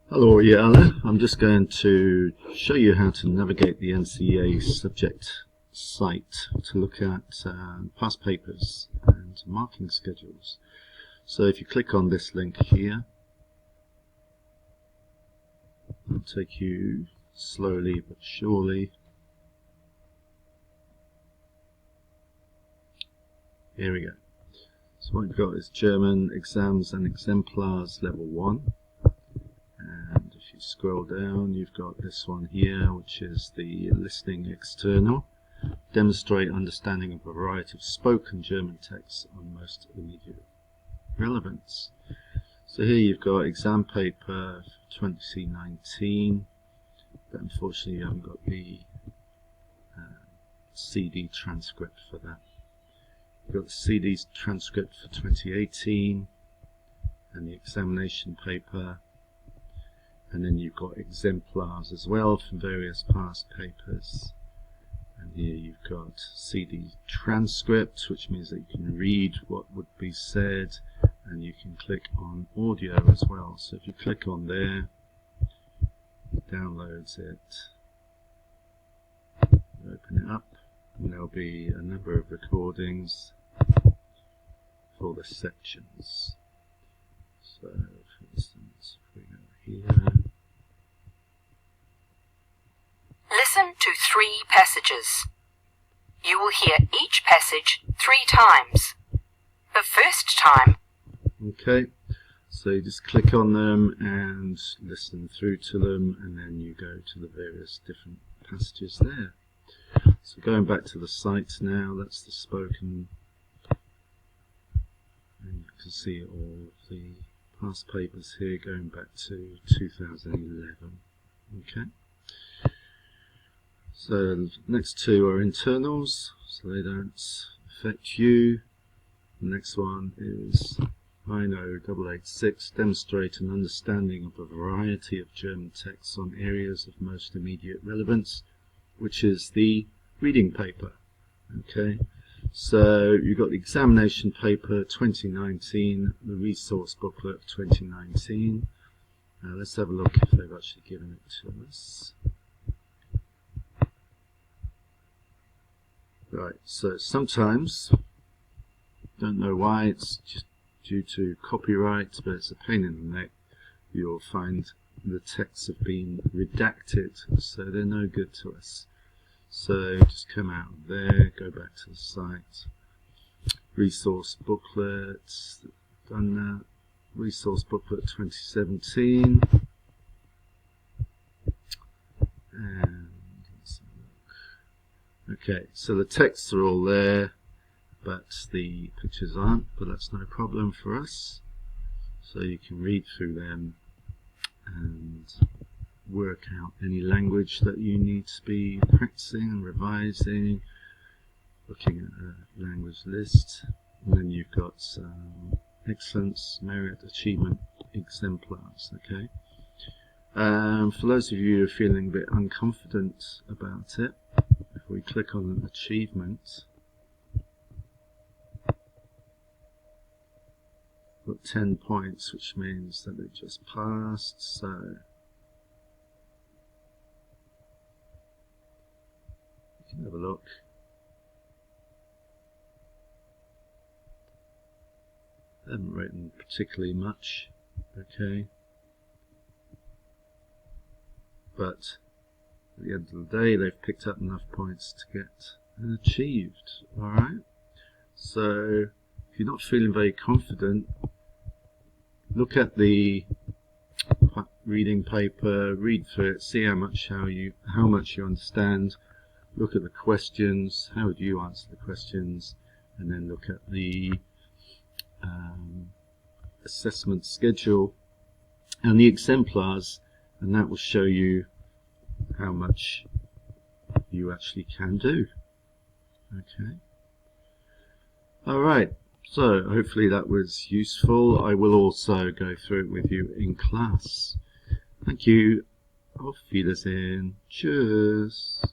Hello, Yala. I'm just going to show you how to navigate the NCEA subject site to look at past papers and marking schedules. So if you click on this link here, it'll take you slowly but surely. Here we go. So what we've got is German exams and exemplars level 1. And if you scroll down, you've got this one here, which is the listening external. Demonstrate understanding of a variety of spoken German texts on most immediate relevance. So here you've got exam paper 2019, but unfortunately you haven't got the CD transcript for that. You've got the CD transcript for 2018 and the examination paper. And then you've got exemplars as well from various past papers. And here you've got CD transcript, which means that you can read what would be said, and you can click on audio as well. So if you click on there, it downloads it, you open it up, and there'll be a number of recordings for the sections. So for instance, if we go here. Listen to 3 passages. You will hear each passage 3 times. The first time. Okay, so you just click on them and listen through to them, and then you go to the various different passages there. So going back to the site now, that's the spoken, and you can see all of the past papers here going back to 2011. Okay. So the next 2 are internals, so they don't affect you. The next one is INO 886, demonstrate an understanding of a variety of German texts on areas of most immediate relevance, which is the reading paper. Okay, so you've got the examination paper 2019, the resource booklet 2019. Let's have a look if they've actually given it to us. Right, so sometimes, don't know why, it's just due to copyright, but it's a pain in the neck. You'll find the texts have been redacted, so they're no good to us. So just come out of there, go back to the site. Resource booklet, done that. Resource booklet 2017. And let's have a look. Okay, so the texts are all there, but the pictures aren't, but that's no problem for us. So you can read through them and work out any language that you need to be practicing and revising, looking at a language list, and then you've got excellence, merit, achievement, exemplars. Okay. For those of you who are feeling a bit unconfident about it, if we click on an achievement, got 10 points, which means that it just passed. So you can have a look. I haven't written particularly much, okay, but at the end of the day they've picked up enough points to get achieved. Alright, so if you're not feeling very confident, look at the reading paper, read through it, see how much you understand, look at the questions, how would you answer the questions, and then look at the assessment schedule and the exemplars, and that will show you how much you actually can do. Okay. Alright, so hopefully that was useful. I will also go through it with you in class. Thank you. Auf Wiedersehen. Tschüss.